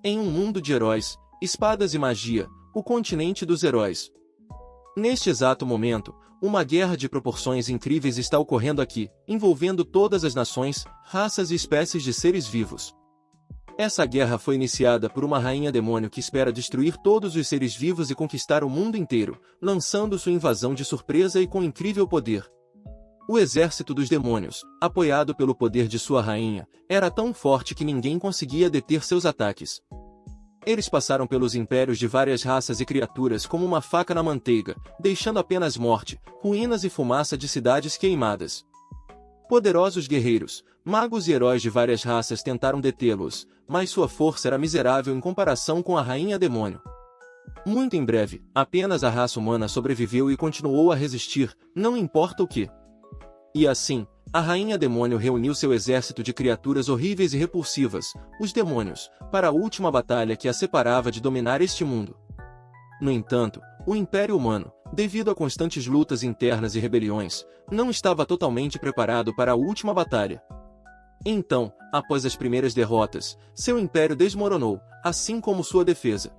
Em um mundo de heróis, espadas e magia, o continente dos heróis. Neste exato momento, uma guerra de proporções incríveis está ocorrendo aqui, envolvendo todas as nações, raças e espécies de seres vivos. Essa guerra foi iniciada por uma rainha demônio que espera destruir todos os seres vivos e conquistar o mundo inteiro, lançando sua invasão de surpresa e com incrível poder. O exército dos demônios, apoiado pelo poder de sua rainha, era tão forte que ninguém conseguia deter seus ataques. Eles passaram pelos impérios de várias raças e criaturas como uma faca na manteiga, deixando apenas morte, ruínas e fumaça de cidades queimadas. Poderosos guerreiros, magos e heróis de várias raças tentaram detê-los, mas sua força era miserável em comparação com a rainha demônio. Muito em breve, apenas a raça humana sobreviveu e continuou a resistir, não importa o que. E assim, a rainha demônio reuniu seu exército de criaturas horríveis e repulsivas, os demônios, para a última batalha que a separava de dominar este mundo. No entanto, o Império Humano, devido a constantes lutas internas e rebeliões, não estava totalmente preparado para a última batalha. Então, após as primeiras derrotas, seu império desmoronou, assim como sua defesa.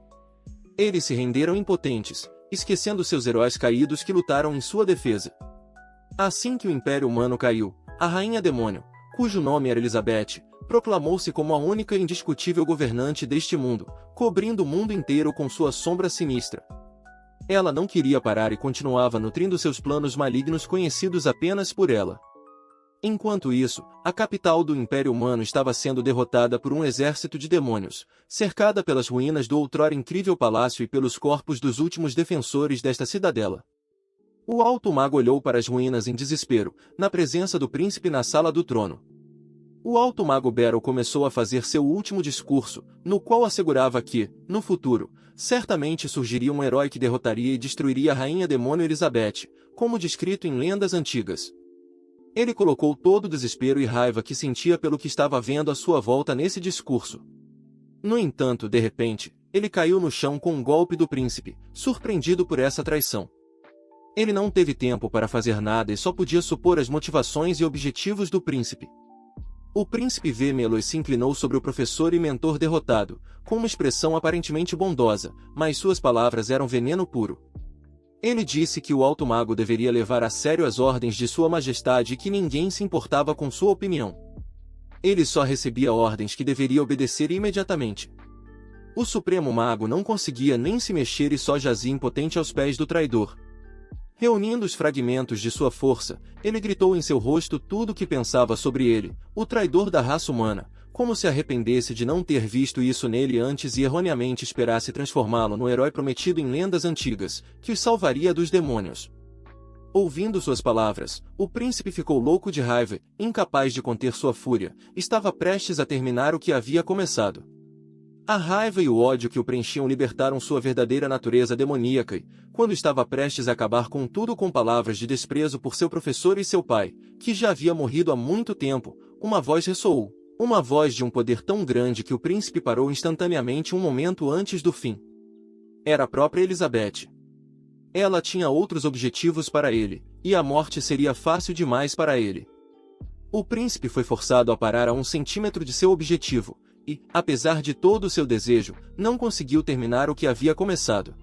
Eles se renderam impotentes, esquecendo seus heróis caídos que lutaram em sua defesa. Assim que o Império Humano caiu, a Rainha Demônio, cujo nome era Elizabeth, proclamou-se como a única e indiscutível governante deste mundo, cobrindo o mundo inteiro com sua sombra sinistra. Ela não queria parar e continuava nutrindo seus planos malignos conhecidos apenas por ela. Enquanto isso, a capital do Império Humano estava sendo derrotada por um exército de demônios, cercada pelas ruínas do outrora incrível palácio e pelos corpos dos últimos defensores desta cidadela. O Alto Mago olhou para as ruínas em desespero, na presença do príncipe na sala do trono. O Alto Mago Beryl começou a fazer seu último discurso, no qual assegurava que, no futuro, certamente surgiria um herói que derrotaria e destruiria a Rainha Demônio Elizabeth, como descrito em lendas antigas. Ele colocou todo o desespero e raiva que sentia pelo que estava vendo à sua volta nesse discurso. No entanto, de repente, ele caiu no chão com um golpe do príncipe, surpreendido por essa traição. Ele não teve tempo para fazer nada e só podia supor as motivações e objetivos do príncipe. O príncipe Vermelho se inclinou sobre o professor e mentor derrotado, com uma expressão aparentemente bondosa, mas suas palavras eram veneno puro. Ele disse que o Alto Mago deveria levar a sério as ordens de Sua Majestade e que ninguém se importava com sua opinião. Ele só recebia ordens que deveria obedecer imediatamente. O Supremo Mago não conseguia nem se mexer e só jazia impotente aos pés do traidor. Reunindo os fragmentos de sua força, ele gritou em seu rosto tudo o que pensava sobre ele, o traidor da raça humana, como se arrependesse de não ter visto isso nele antes e erroneamente esperasse transformá-lo no herói prometido em lendas antigas, que os salvaria dos demônios. Ouvindo suas palavras, o príncipe ficou louco de raiva, incapaz de conter sua fúria, estava prestes a terminar o que havia começado. A raiva e o ódio que o preenchiam libertaram sua verdadeira natureza demoníaca e, quando estava prestes a acabar com tudo com palavras de desprezo por seu professor e seu pai, que já havia morrido há muito tempo, uma voz ressoou, uma voz de um poder tão grande que o príncipe parou instantaneamente um momento antes do fim. Era a própria Elizabeth. Ela tinha outros objetivos para ele, e a morte seria fácil demais para ele. O príncipe foi forçado a parar a 1 centímetro de seu objetivo, e, apesar de todo o seu desejo, não conseguiu terminar o que havia começado.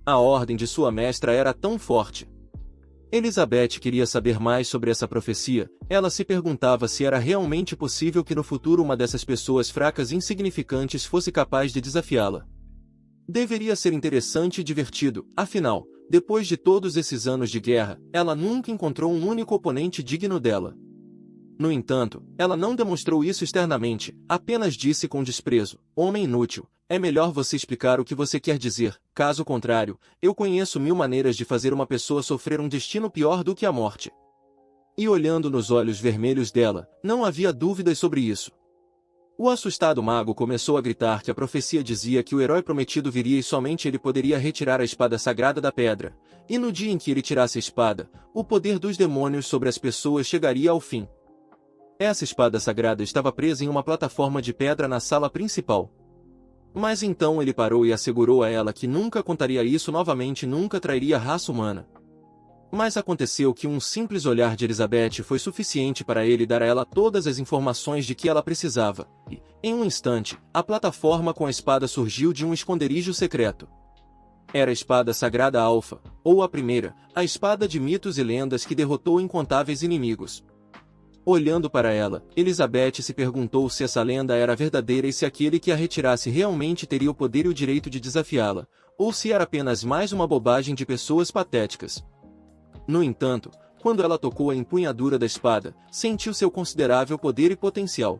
A ordem de sua mestra era tão forte. Elizabeth queria saber mais sobre essa profecia, ela se perguntava se era realmente possível que no futuro uma dessas pessoas fracas e insignificantes fosse capaz de desafiá-la. Deveria ser interessante e divertido, afinal, depois de todos esses anos de guerra, ela nunca encontrou um único oponente digno dela. No entanto, ela não demonstrou isso externamente, apenas disse com desprezo, homem inútil, é melhor você explicar o que você quer dizer, caso contrário, eu conheço 1000 maneiras de fazer uma pessoa sofrer um destino pior do que a morte. E olhando nos olhos vermelhos dela, não havia dúvidas sobre isso. O assustado mago começou a gritar que a profecia dizia que o herói prometido viria e somente ele poderia retirar a espada sagrada da pedra, e no dia em que ele tirasse a espada, o poder dos demônios sobre as pessoas chegaria ao fim. Essa espada sagrada estava presa em uma plataforma de pedra na sala principal. Mas então ele parou e assegurou a ela que nunca contaria isso novamente e nunca trairia a raça humana. Mas aconteceu que um simples olhar de Elizabeth foi suficiente para ele dar a ela todas as informações de que ela precisava, e, em um instante, a plataforma com a espada surgiu de um esconderijo secreto. Era a espada sagrada Alpha, ou a primeira, a espada de mitos e lendas que derrotou incontáveis inimigos. Olhando para ela, Elizabeth se perguntou se essa lenda era verdadeira e se aquele que a retirasse realmente teria o poder e o direito de desafiá-la, ou se era apenas mais uma bobagem de pessoas patéticas. No entanto, quando ela tocou a empunhadura da espada, sentiu seu considerável poder e potencial.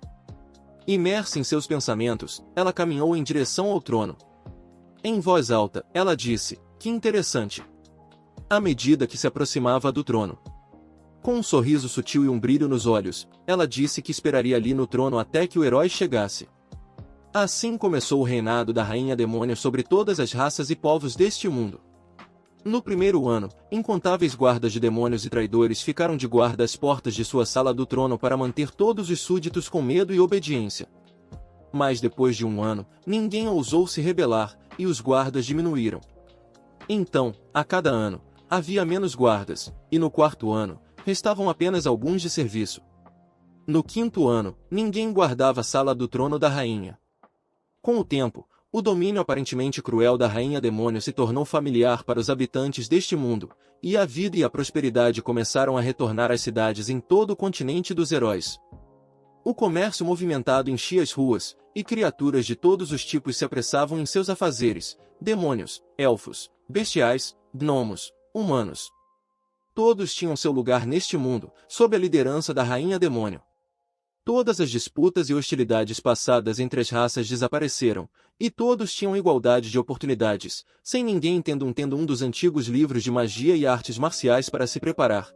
Imersa em seus pensamentos, ela caminhou em direção ao trono. Em voz alta, ela disse: "Que interessante." À medida que se aproximava do trono, com um sorriso sutil e um brilho nos olhos, ela disse que esperaria ali no trono até que o herói chegasse. Assim começou o reinado da Rainha Demônio sobre todas as raças e povos deste mundo. No primeiro ano, incontáveis guardas de demônios e traidores ficaram de guarda às portas de sua sala do trono para manter todos os súditos com medo e obediência. Mas depois de um ano, ninguém ousou se rebelar, e os guardas diminuíram. Então, a cada ano, havia menos guardas, e no quarto ano, restavam apenas alguns de serviço. No quinto ano, ninguém guardava a sala do trono da rainha. Com o tempo, o domínio aparentemente cruel da Rainha Demônio se tornou familiar para os habitantes deste mundo, e a vida e a prosperidade começaram a retornar às cidades em todo o continente dos heróis. O comércio movimentado enchia as ruas, e criaturas de todos os tipos se apressavam em seus afazeres: demônios, elfos, bestiais, gnomos, humanos. Todos tinham seu lugar neste mundo, sob a liderança da Rainha Demônio. Todas as disputas e hostilidades passadas entre as raças desapareceram, e todos tinham igualdade de oportunidades, sem ninguém tendo um dos antigos livros de magia e artes marciais para se preparar.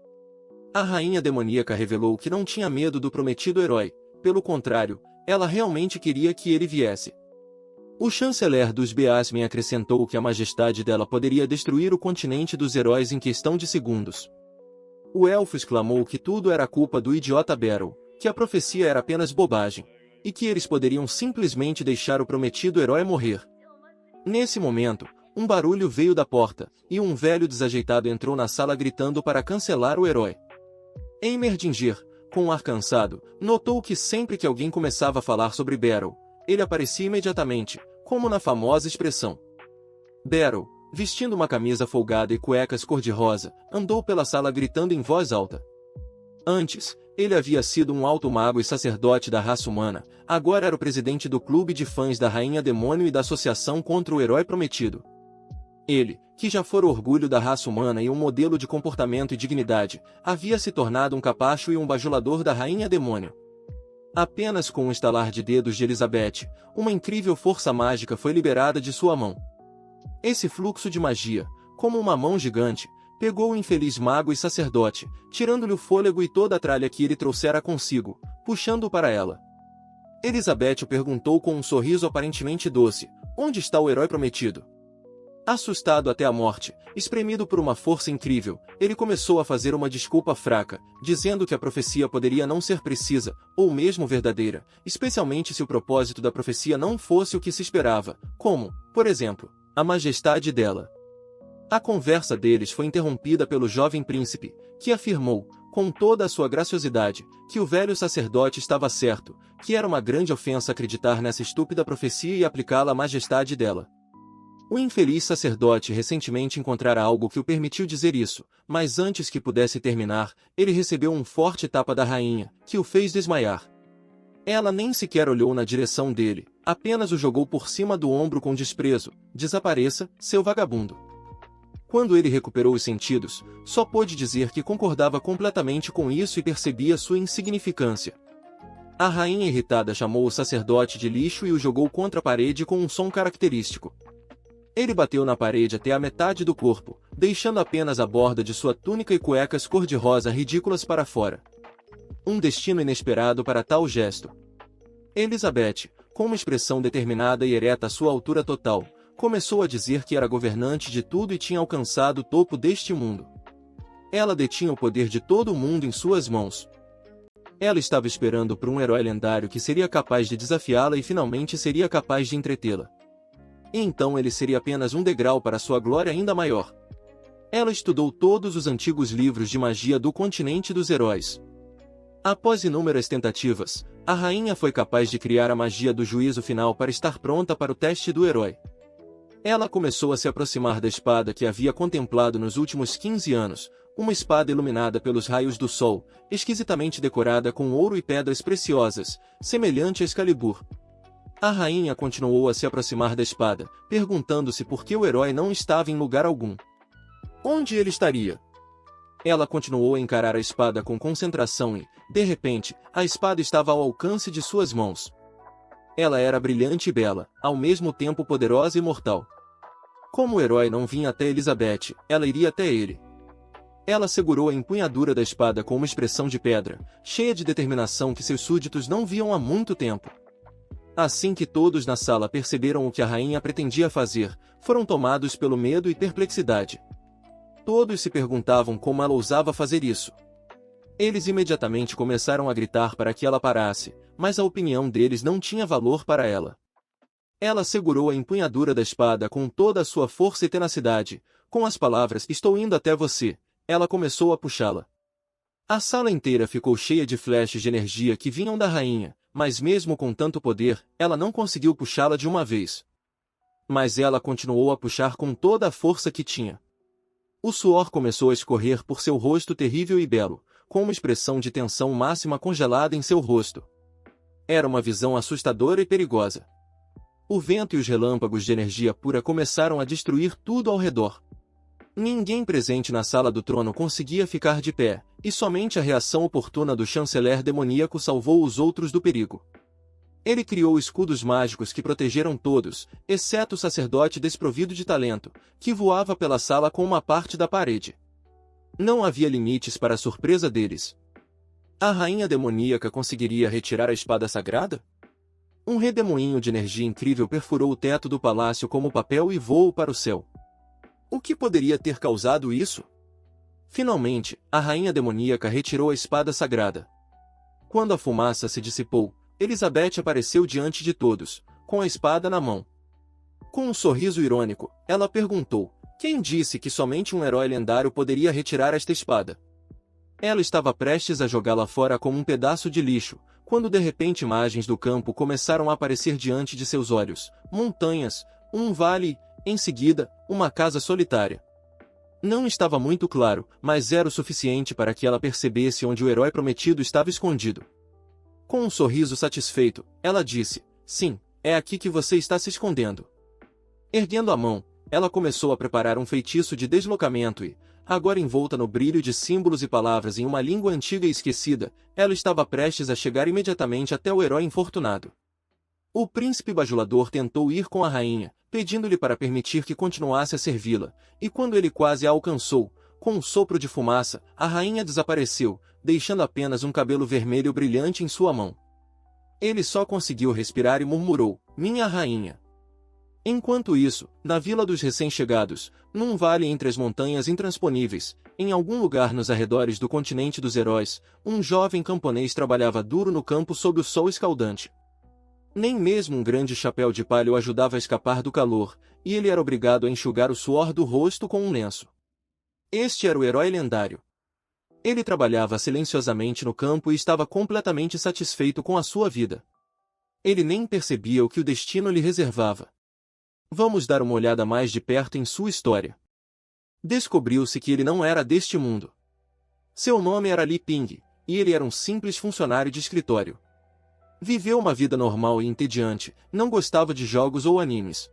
A Rainha Demoníaca revelou que não tinha medo do prometido herói, pelo contrário, ela realmente queria que ele viesse. O chanceler dos Beasmen acrescentou que a majestade dela poderia destruir o continente dos heróis em questão de segundos. O elfo exclamou que tudo era culpa do idiota Beryl, que a profecia era apenas bobagem, e que eles poderiam simplesmente deixar o prometido herói morrer. Nesse momento, um barulho veio da porta, e um velho desajeitado entrou na sala gritando para cancelar o herói. Heimerdinger, com um ar cansado, notou que sempre que alguém começava a falar sobre Beryl, ele aparecia imediatamente, como na famosa expressão. Beryl, vestindo uma camisa folgada e cuecas cor-de-rosa, andou pela sala gritando em voz alta. Antes, ele havia sido um alto mago e sacerdote da raça humana, agora era o presidente do clube de fãs da Rainha Demônio e da Associação contra o Herói Prometido. Ele, que já fora orgulho da raça humana e um modelo de comportamento e dignidade, havia se tornado um capacho e um bajulador da Rainha Demônio. Apenas com um estalar de dedos de Elizabeth, uma incrível força mágica foi liberada de sua mão. Esse fluxo de magia, como uma mão gigante, pegou o infeliz mago e sacerdote, tirando-lhe o fôlego e toda a tralha que ele trouxera consigo, puxando-o para ela. Elizabeth o perguntou com um sorriso aparentemente doce: "Onde está o herói prometido?" Assustado até a morte, espremido por uma força incrível, ele começou a fazer uma desculpa fraca, dizendo que a profecia poderia não ser precisa, ou mesmo verdadeira, especialmente se o propósito da profecia não fosse o que se esperava, como, por exemplo, a majestade dela. A conversa deles foi interrompida pelo jovem príncipe, que afirmou, com toda a sua graciosidade, que o velho sacerdote estava certo, que era uma grande ofensa acreditar nessa estúpida profecia e aplicá-la à majestade dela. O infeliz sacerdote recentemente encontrara algo que o permitiu dizer isso, mas antes que pudesse terminar, ele recebeu um forte tapa da rainha, que o fez desmaiar. Ela nem sequer olhou na direção dele, apenas o jogou por cima do ombro com desprezo: "Desapareça, seu vagabundo." Quando ele recuperou os sentidos, só pôde dizer que concordava completamente com isso e percebia sua insignificância. A rainha irritada chamou o sacerdote de lixo e o jogou contra a parede com um som característico. Ele bateu na parede até a metade do corpo, deixando apenas a borda de sua túnica e cuecas cor-de-rosa ridículas para fora. Um destino inesperado para tal gesto. Elizabeth, com uma expressão determinada e ereta à sua altura total, começou a dizer que era governante de tudo e tinha alcançado o topo deste mundo. Ela detinha o poder de todo o mundo em suas mãos. Ela estava esperando por um herói lendário que seria capaz de desafiá-la e finalmente seria capaz de entretê-la. E então ele seria apenas um degrau para sua glória ainda maior. Ela estudou todos os antigos livros de magia do continente dos heróis. Após inúmeras tentativas, a rainha foi capaz de criar a magia do juízo final para estar pronta para o teste do herói. Ela começou a se aproximar da espada que havia contemplado nos últimos 15 anos, uma espada iluminada pelos raios do sol, esquisitamente decorada com ouro e pedras preciosas, semelhante a Excalibur. A rainha continuou a se aproximar da espada, perguntando-se por que o herói não estava em lugar algum. Onde ele estaria? Ela continuou a encarar a espada com concentração e, de repente, a espada estava ao alcance de suas mãos. Ela era brilhante e bela, ao mesmo tempo poderosa e mortal. Como o herói não vinha até Elizabeth, ela iria até ele. Ela segurou a empunhadura da espada com uma expressão de pedra, cheia de determinação que seus súditos não viam há muito tempo. Assim que todos na sala perceberam o que a rainha pretendia fazer, foram tomados pelo medo e perplexidade. Todos se perguntavam como ela ousava fazer isso. Eles imediatamente começaram a gritar para que ela parasse, mas a opinião deles não tinha valor para ela. Ela segurou a empunhadura da espada com toda a sua força e tenacidade, com as palavras "Estou indo até você", ela começou a puxá-la. A sala inteira ficou cheia de flashes de energia que vinham da rainha, mas mesmo com tanto poder, ela não conseguiu puxá-la de uma vez. Mas ela continuou a puxar com toda a força que tinha. O suor começou a escorrer por seu rosto terrível e belo, com uma expressão de tensão máxima congelada em seu rosto. Era uma visão assustadora e perigosa. O vento e os relâmpagos de energia pura começaram a destruir tudo ao redor. Ninguém presente na sala do trono conseguia ficar de pé, e somente a reação oportuna do chanceler demoníaco salvou os outros do perigo. Ele criou escudos mágicos que protegeram todos, exceto o sacerdote desprovido de talento, que voava pela sala com uma parte da parede. Não havia limites para a surpresa deles. A rainha demoníaca conseguiria retirar a espada sagrada? Um redemoinho de energia incrível perfurou o teto do palácio como papel e voou para o céu. O que poderia ter causado isso? Finalmente, a rainha demoníaca retirou a espada sagrada. Quando a fumaça se dissipou, Elizabeth apareceu diante de todos, com a espada na mão. Com um sorriso irônico, ela perguntou: quem disse que somente um herói lendário poderia retirar esta espada? Ela estava prestes a jogá-la fora como um pedaço de lixo, quando de repente imagens do campo começaram a aparecer diante de seus olhos: montanhas, um vale, em seguida, uma casa solitária. Não estava muito claro, mas era o suficiente para que ela percebesse onde o herói prometido estava escondido. Com um sorriso satisfeito, ela disse: sim, é aqui que você está se escondendo. Erguendo a mão, ela começou a preparar um feitiço de deslocamento e, agora envolta no brilho de símbolos e palavras em uma língua antiga e esquecida, ela estava prestes a chegar imediatamente até o herói infortunado. O príncipe bajulador tentou ir com a rainha, pedindo-lhe para permitir que continuasse a servi-la, e quando ele quase a alcançou, com um sopro de fumaça, a rainha desapareceu, deixando apenas um cabelo vermelho brilhante em sua mão. Ele só conseguiu respirar e murmurou: minha rainha. Enquanto isso, na vila dos recém-chegados, num vale entre as montanhas intransponíveis, em algum lugar nos arredores do continente dos heróis, um jovem camponês trabalhava duro no campo sob o sol escaldante. Nem mesmo um grande chapéu de palha o ajudava a escapar do calor, e ele era obrigado a enxugar o suor do rosto com um lenço. Este era o herói lendário. Ele trabalhava silenciosamente no campo e estava completamente satisfeito com a sua vida. Ele nem percebia o que o destino lhe reservava. Vamos dar uma olhada mais de perto em sua história. Descobriu-se que ele não era deste mundo. Seu nome era Li Ping, e ele era um simples funcionário de escritório. Viveu uma vida normal e entediante, não gostava de jogos ou animes.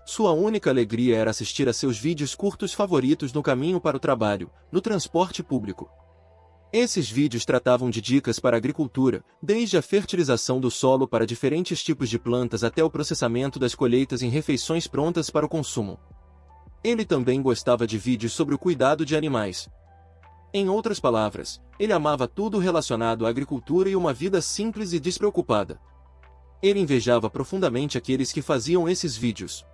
Sua única alegria era assistir a seus vídeos curtos favoritos no caminho para o trabalho, no transporte público. Esses vídeos tratavam de dicas para a agricultura, desde a fertilização do solo para diferentes tipos de plantas até o processamento das colheitas em refeições prontas para o consumo. Ele também gostava de vídeos sobre o cuidado de animais. Em outras palavras, ele amava tudo relacionado à agricultura e uma vida simples e despreocupada. Ele invejava profundamente aqueles que faziam esses vídeos.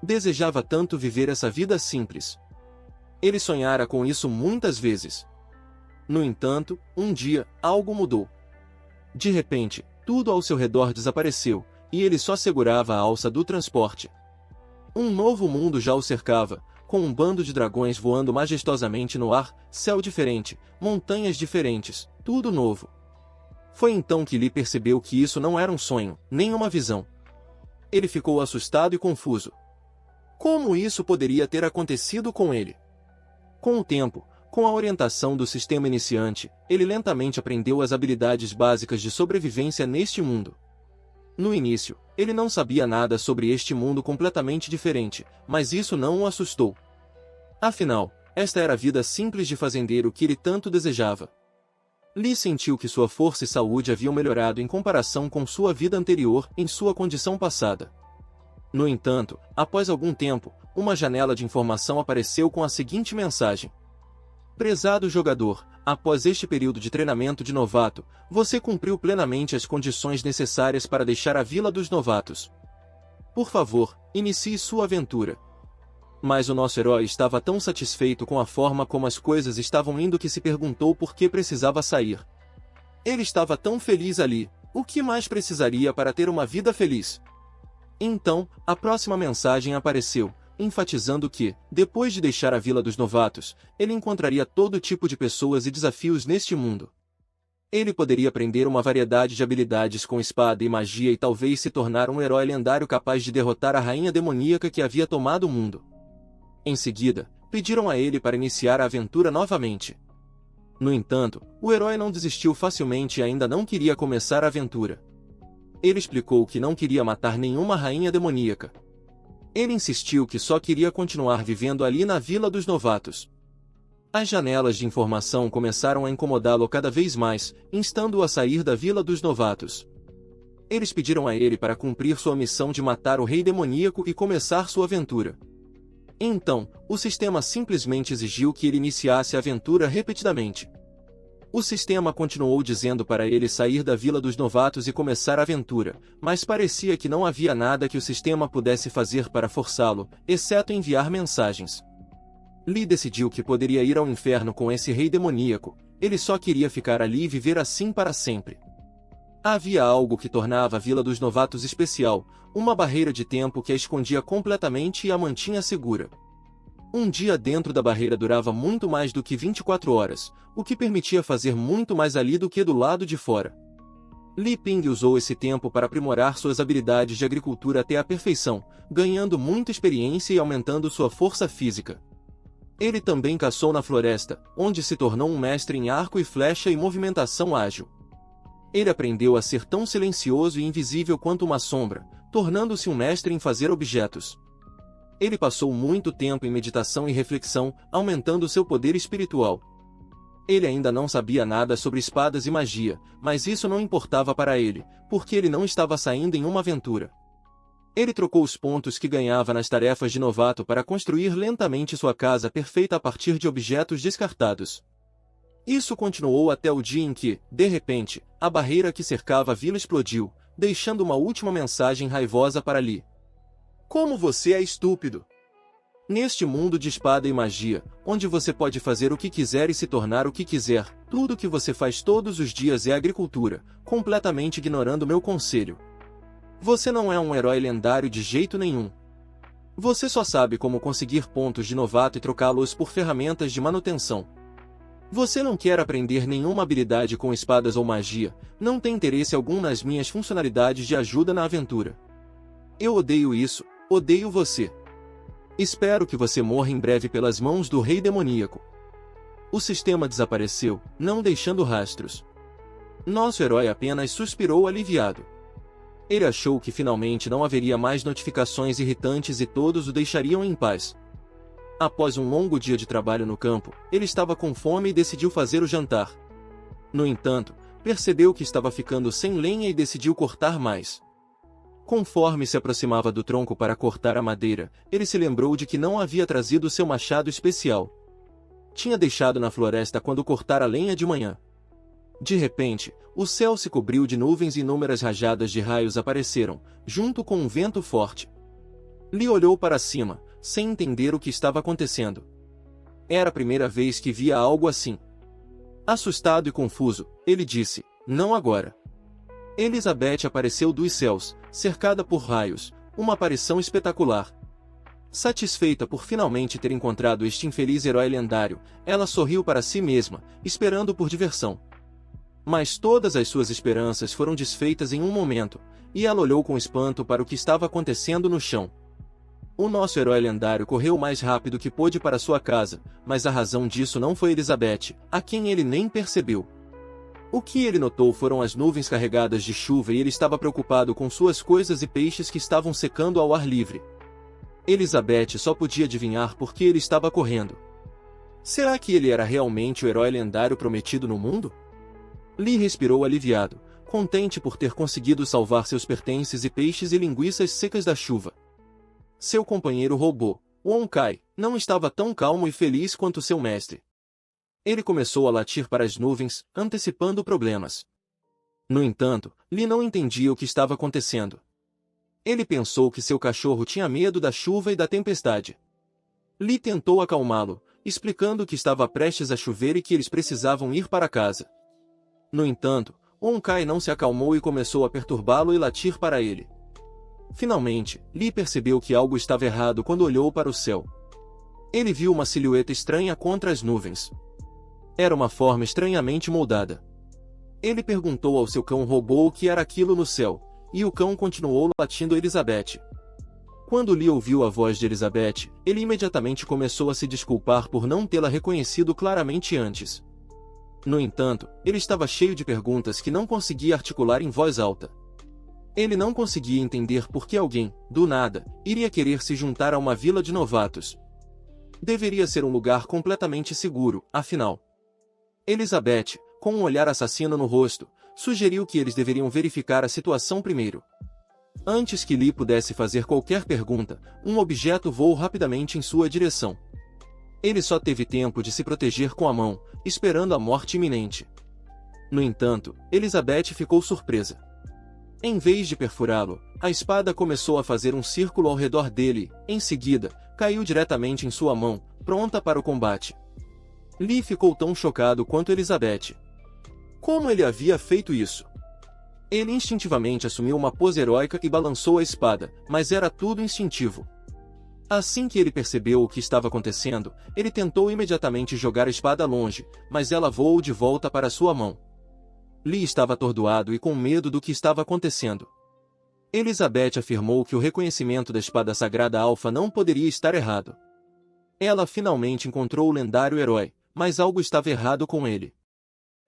Desejava tanto viver essa vida simples. Ele sonhara com isso muitas vezes. No entanto, um dia, algo mudou. De repente, tudo ao seu redor desapareceu, e ele só segurava a alça do transporte. Um novo mundo já o cercava, com um bando de dragões voando majestosamente no ar, céu diferente, montanhas diferentes, tudo novo. Foi então que Lee percebeu que isso não era um sonho, nem uma visão. Ele ficou assustado e confuso. Como isso poderia ter acontecido com ele? Com o tempo, com a orientação do sistema iniciante, ele lentamente aprendeu as habilidades básicas de sobrevivência neste mundo. No início, ele não sabia nada sobre este mundo completamente diferente, mas isso não o assustou. Afinal, esta era a vida simples de fazendeiro que ele tanto desejava. Lee sentiu que sua força e saúde haviam melhorado em comparação com sua vida anterior em sua condição passada. No entanto, após algum tempo, uma janela de informação apareceu com a seguinte mensagem: Prezado jogador, após este período de treinamento de novato, você cumpriu plenamente as condições necessárias para deixar a Vila dos Novatos. Por favor, inicie sua aventura. Mas o nosso herói estava tão satisfeito com a forma como as coisas estavam indo que se perguntou por que precisava sair. Ele estava tão feliz ali, o que mais precisaria para ter uma vida feliz? Então, a próxima mensagem apareceu, enfatizando que, depois de deixar a Vila dos Novatos, ele encontraria todo tipo de pessoas e desafios neste mundo. Ele poderia aprender uma variedade de habilidades com espada e magia e talvez se tornar um herói lendário capaz de derrotar a rainha demoníaca que havia tomado o mundo. Em seguida, pediram a ele para iniciar a aventura novamente. No entanto, o herói não desistiu facilmente e ainda não queria começar a aventura. Ele explicou que não queria matar nenhuma rainha demoníaca. Ele insistiu que só queria continuar vivendo ali na Vila dos Novatos. As janelas de informação começaram a incomodá-lo cada vez mais, instando-o a sair da Vila dos Novatos. Eles pediram a ele para cumprir sua missão de matar o rei demoníaco e começar sua aventura. Então, o sistema simplesmente exigiu que ele iniciasse a aventura repetidamente. O sistema continuou dizendo para ele sair da Vila dos Novatos e começar a aventura, mas parecia que não havia nada que o sistema pudesse fazer para forçá-lo, exceto enviar mensagens. Lee decidiu que poderia ir ao inferno com esse rei demoníaco, ele só queria ficar ali e viver assim para sempre. Havia algo que tornava a Vila dos Novatos especial, uma barreira de tempo que a escondia completamente e a mantinha segura. Um dia dentro da barreira durava muito mais do que 24 horas, o que permitia fazer muito mais ali do que do lado de fora. Li Ping usou esse tempo para aprimorar suas habilidades de agricultura até a perfeição, ganhando muita experiência e aumentando sua força física. Ele também caçou na floresta, onde se tornou um mestre em arco e flecha e movimentação ágil. Ele aprendeu a ser tão silencioso e invisível quanto uma sombra, tornando-se um mestre em fazer objetos. Ele passou muito tempo em meditação e reflexão, aumentando seu poder espiritual. Ele ainda não sabia nada sobre espadas e magia, mas isso não importava para ele, porque ele não estava saindo em uma aventura. Ele trocou os pontos que ganhava nas tarefas de novato para construir lentamente sua casa perfeita a partir de objetos descartados. Isso continuou até o dia em que, de repente, a barreira que cercava a vila explodiu, deixando uma última mensagem raivosa para Lee. Como você é estúpido! Neste mundo de espada e magia, onde você pode fazer o que quiser e se tornar o que quiser, tudo o que você faz todos os dias é agricultura, completamente ignorando meu conselho. Você não é um herói lendário de jeito nenhum. Você só sabe como conseguir pontos de novato e trocá-los por ferramentas de manutenção. Você não quer aprender nenhuma habilidade com espadas ou magia, não tem interesse algum nas minhas funcionalidades de ajuda na aventura. Eu odeio isso, odeio você. Espero que você morra em breve pelas mãos do rei demoníaco. O sistema desapareceu, não deixando rastros. Nosso herói apenas suspirou aliviado. Ele achou que finalmente não haveria mais notificações irritantes e todos o deixariam em paz. Após um longo dia de trabalho no campo, ele estava com fome e decidiu fazer o jantar. No entanto, percebeu que estava ficando sem lenha e decidiu cortar mais. Conforme se aproximava do tronco para cortar a madeira, ele se lembrou de que não havia trazido seu machado especial. Tinha deixado na floresta quando cortara a lenha de manhã. De repente, o céu se cobriu de nuvens e inúmeras rajadas de raios apareceram, junto com um vento forte. Lee olhou para cima, sem entender o que estava acontecendo. Era a primeira vez que via algo assim. Assustado e confuso, ele disse, não agora. Elizabeth apareceu dos céus, cercada por raios, uma aparição espetacular. Satisfeita por finalmente ter encontrado este infeliz herói lendário, ela sorriu para si mesma, esperando por diversão. Mas todas as suas esperanças foram desfeitas em um momento, e ela olhou com espanto para o que estava acontecendo no chão. O nosso herói lendário correu o mais rápido que pôde para sua casa, mas a razão disso não foi Elizabeth, a quem ele nem percebeu. O que ele notou foram as nuvens carregadas de chuva e ele estava preocupado com suas coisas e peixes que estavam secando ao ar livre. Elizabeth só podia adivinhar por que ele estava correndo. Será que ele era realmente o herói lendário prometido no mundo? Lee respirou aliviado, contente por ter conseguido salvar seus pertences e peixes e linguiças secas da chuva. Seu companheiro robô, Wonkai, não estava tão calmo e feliz quanto seu mestre. Ele começou a latir para as nuvens, antecipando problemas. No entanto, Lee não entendia o que estava acontecendo. Ele pensou que seu cachorro tinha medo da chuva e da tempestade. Lee tentou acalmá-lo, explicando que estava prestes a chover e que eles precisavam ir para casa. No entanto, Wonkai não se acalmou e começou a perturbá-lo e latir para ele. Finalmente, Lee percebeu que algo estava errado quando olhou para o céu. Ele viu uma silhueta estranha contra as nuvens. Era uma forma estranhamente moldada. Ele perguntou ao seu cão robô o que era aquilo no céu, e o cão continuou latindo Elizabeth. Quando Lee ouviu a voz de Elizabeth, ele imediatamente começou a se desculpar por não tê-la reconhecido claramente antes. No entanto, ele estava cheio de perguntas que não conseguia articular em voz alta. Ele não conseguia entender por que alguém, do nada, iria querer se juntar a uma vila de novatos. Deveria ser um lugar completamente seguro, afinal. Elizabeth, com um olhar assassino no rosto, sugeriu que eles deveriam verificar a situação primeiro. Antes que Lee pudesse fazer qualquer pergunta, um objeto voou rapidamente em sua direção. Ele só teve tempo de se proteger com a mão, esperando a morte iminente. No entanto, Elizabeth ficou surpresa. Em vez de perfurá-lo, a espada começou a fazer um círculo ao redor dele, em seguida, caiu diretamente em sua mão, pronta para o combate. Lee ficou tão chocado quanto Elizabeth. Como ele havia feito isso? Ele instintivamente assumiu uma pose heróica e balançou a espada, mas era tudo instintivo. Assim que ele percebeu o que estava acontecendo, ele tentou imediatamente jogar a espada longe, mas ela voou de volta para sua mão. Lee estava atordoado e com medo do que estava acontecendo. Elizabeth afirmou que o reconhecimento da espada sagrada Alpha não poderia estar errado. Ela finalmente encontrou o lendário herói, mas algo estava errado com ele.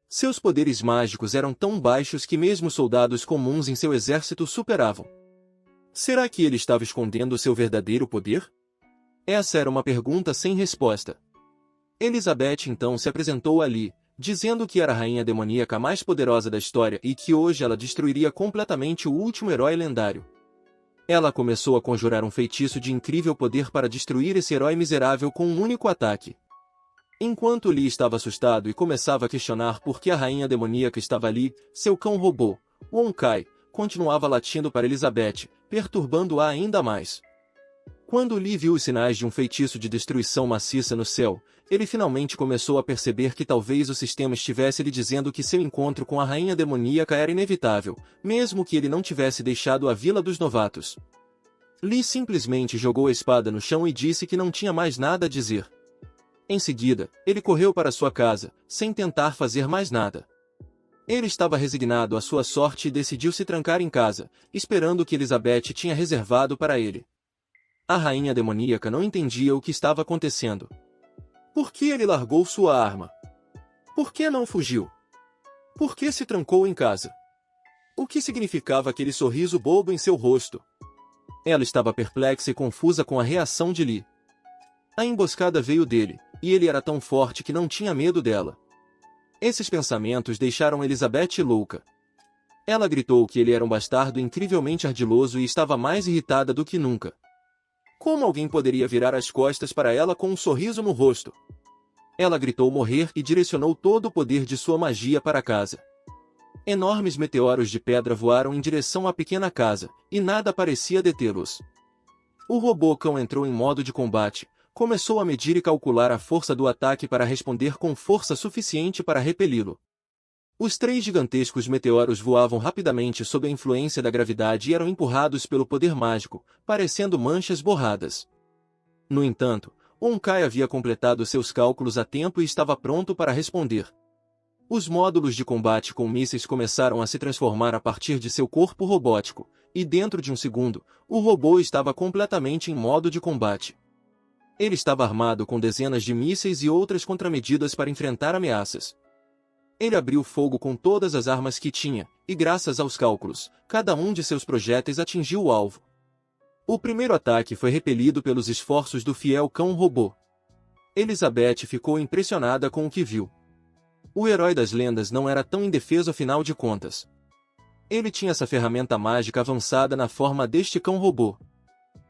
Seus poderes mágicos eram tão baixos que mesmo soldados comuns em seu exército superavam. Será que ele estava escondendo seu verdadeiro poder? Essa era uma pergunta sem resposta. Elizabeth então se apresentou a Lee, dizendo que era a rainha demoníaca mais poderosa da história e que hoje ela destruiria completamente o último herói lendário. Ela começou a conjurar um feitiço de incrível poder para destruir esse herói miserável com um único ataque. Enquanto Lee estava assustado e começava a questionar por que a rainha demoníaca estava ali, seu cão robô, Wonkai, continuava latindo para Elizabeth, perturbando-a ainda mais. Quando Lee viu os sinais de um feitiço de destruição maciça no céu, ele finalmente começou a perceber que talvez o sistema estivesse lhe dizendo que seu encontro com a rainha demoníaca era inevitável, mesmo que ele não tivesse deixado a Vila dos Novatos. Lee simplesmente jogou a espada no chão e disse que não tinha mais nada a dizer. Em seguida, ele correu para sua casa, sem tentar fazer mais nada. Ele estava resignado à sua sorte e decidiu se trancar em casa, esperando o que Elizabeth tinha reservado para ele. A rainha demoníaca não entendia o que estava acontecendo. Por que ele largou sua arma? Por que não fugiu? Por que se trancou em casa? O que significava aquele sorriso bobo em seu rosto? Ela estava perplexa e confusa com a reação de Lee. A emboscada veio dele, e ele era tão forte que não tinha medo dela. Esses pensamentos deixaram Elizabeth louca. Ela gritou que ele era um bastardo incrivelmente ardiloso e estava mais irritada do que nunca. Como alguém poderia virar as costas para ela com um sorriso no rosto? Ela gritou morrer e direcionou todo o poder de sua magia para a casa. Enormes meteoros de pedra voaram em direção à pequena casa, e nada parecia detê-los. O robô cão entrou em modo de combate, começou a medir e calcular a força do ataque para responder com força suficiente para repeli-lo. Os 3 gigantescos meteoros voavam rapidamente sob a influência da gravidade e eram empurrados pelo poder mágico, parecendo manchas borradas. No entanto, Honkai havia completado seus cálculos a tempo e estava pronto para responder. Os módulos de combate com mísseis começaram a se transformar a partir de seu corpo robótico, e dentro de um segundo, o robô estava completamente em modo de combate. Ele estava armado com dezenas de mísseis e outras contramedidas para enfrentar ameaças. Ele abriu fogo com todas as armas que tinha, e graças aos cálculos, cada um de seus projéteis atingiu o alvo. O primeiro ataque foi repelido pelos esforços do fiel cão-robô. Elizabeth ficou impressionada com o que viu. O herói das lendas não era tão indefeso afinal de contas. Ele tinha essa ferramenta mágica avançada na forma deste cão-robô.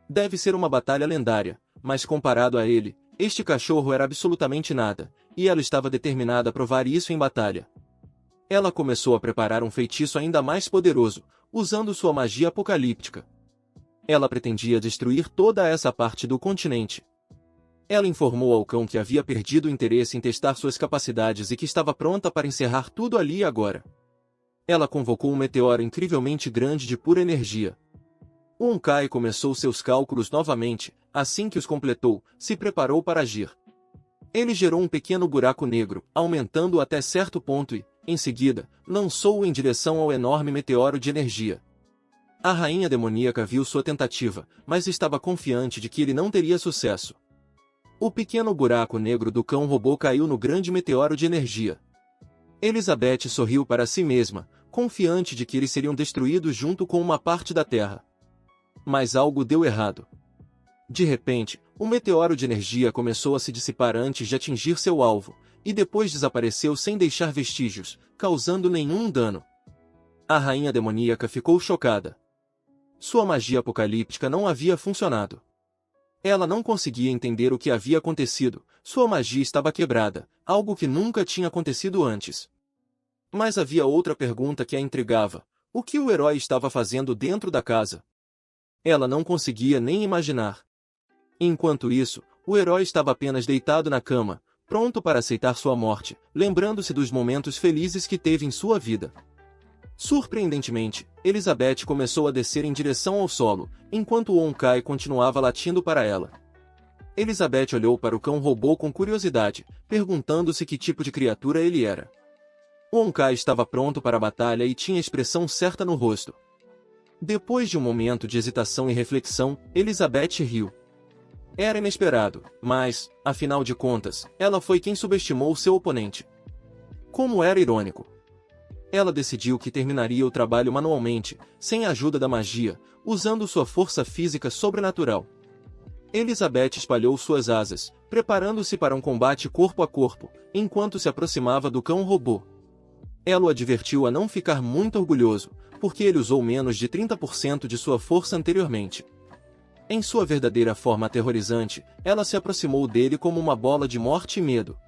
Deve ser uma batalha lendária, mas comparado a ele, este cachorro era absolutamente nada, e ela estava determinada a provar isso em batalha. Ela começou a preparar um feitiço ainda mais poderoso, usando sua magia apocalíptica. Ela pretendia destruir toda essa parte do continente. Ela informou ao cão que havia perdido o interesse em testar suas capacidades e que estava pronta para encerrar tudo ali e agora. Ela convocou um meteoro incrivelmente grande de pura energia. O Honkai começou seus cálculos novamente, assim que os completou, se preparou para agir. Ele gerou um pequeno buraco negro, aumentando-o até certo ponto e, em seguida, lançou-o em direção ao enorme meteoro de energia. A rainha demoníaca viu sua tentativa, mas estava confiante de que ele não teria sucesso. O pequeno buraco negro do cão-robô caiu no grande meteoro de energia. Elizabeth sorriu para si mesma, confiante de que eles seriam destruídos junto com uma parte da Terra. Mas algo deu errado. De repente, o meteoro de energia começou a se dissipar antes de atingir seu alvo, e depois desapareceu sem deixar vestígios, causando nenhum dano. A rainha demoníaca ficou chocada. Sua magia apocalíptica não havia funcionado. Ela não conseguia entender o que havia acontecido, sua magia estava quebrada, algo que nunca tinha acontecido antes. Mas havia outra pergunta que a intrigava: o que o herói estava fazendo dentro da casa? Ela não conseguia nem imaginar. Enquanto isso, o herói estava apenas deitado na cama, pronto para aceitar sua morte, lembrando-se dos momentos felizes que teve em sua vida. Surpreendentemente, Elizabeth começou a descer em direção ao solo, enquanto o Honkai continuava latindo para ela. Elizabeth olhou para o cão-robô com curiosidade, perguntando-se que tipo de criatura ele era. O Honkai estava pronto para a batalha e tinha a expressão certa no rosto. Depois de um momento de hesitação e reflexão, Elizabeth riu. Era inesperado, mas, afinal de contas, ela foi quem subestimou seu oponente. Como era irônico. Ela decidiu que terminaria o trabalho manualmente, sem a ajuda da magia, usando sua força física sobrenatural. Elizabeth espalhou suas asas, preparando-se para um combate corpo a corpo, enquanto se aproximava do cão-robô. Ela o advertiu a não ficar muito orgulhoso, porque ele usou menos de 30% de sua força anteriormente. Em sua verdadeira forma aterrorizante, ela se aproximou dele como uma bola de morte e medo.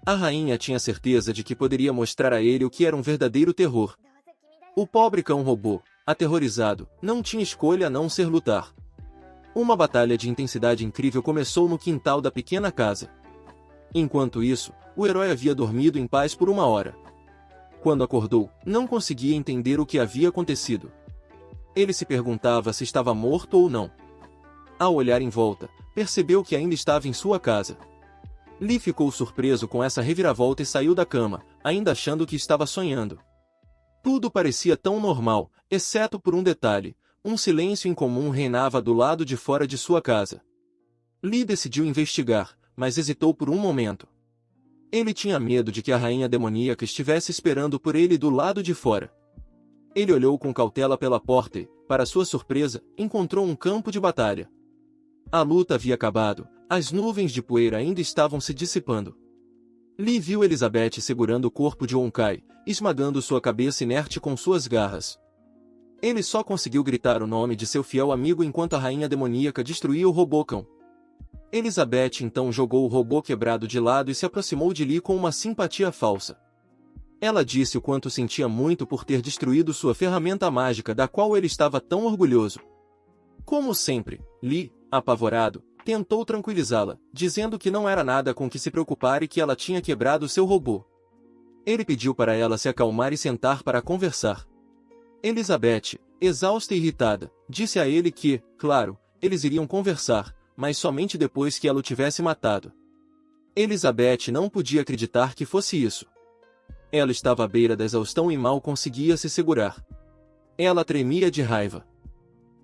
A rainha tinha certeza de que poderia mostrar a ele o que era um verdadeiro terror. O pobre cão-robô, aterrorizado, não tinha escolha a não ser lutar. Uma batalha de intensidade incrível começou no quintal da pequena casa. Enquanto isso, o herói havia dormido em paz por uma hora. Quando acordou, não conseguia entender o que havia acontecido. Ele se perguntava se estava morto ou não. Ao olhar em volta, percebeu que ainda estava em sua casa. Lee ficou surpreso com essa reviravolta e saiu da cama, ainda achando que estava sonhando. Tudo parecia tão normal, exceto por um detalhe: um silêncio incomum reinava do lado de fora de sua casa. Lee decidiu investigar, mas hesitou por um momento. Ele tinha medo de que a rainha demoníaca estivesse esperando por ele do lado de fora. Ele olhou com cautela pela porta e, para sua surpresa, encontrou um campo de batalha. A luta havia acabado, as nuvens de poeira ainda estavam se dissipando. Lee viu Elizabeth segurando o corpo de Honkai, esmagando sua cabeça inerte com suas garras. Ele só conseguiu gritar o nome de seu fiel amigo enquanto a rainha demoníaca destruía o robô-cão. Elizabeth então jogou o robô quebrado de lado e se aproximou de Lee com uma simpatia falsa. Ela disse o quanto sentia muito por ter destruído sua ferramenta mágica da qual ele estava tão orgulhoso. Como sempre, Lee, apavorado, tentou tranquilizá-la, dizendo que não era nada com que se preocupar e que ela tinha quebrado seu robô. Ele pediu para ela se acalmar e sentar para conversar. Elizabeth, exausta e irritada, disse a ele que, claro, eles iriam conversar, mas somente depois que ela o tivesse matado. Elizabeth não podia acreditar que fosse isso. Ela estava à beira da exaustão e mal conseguia se segurar. Ela tremia de raiva.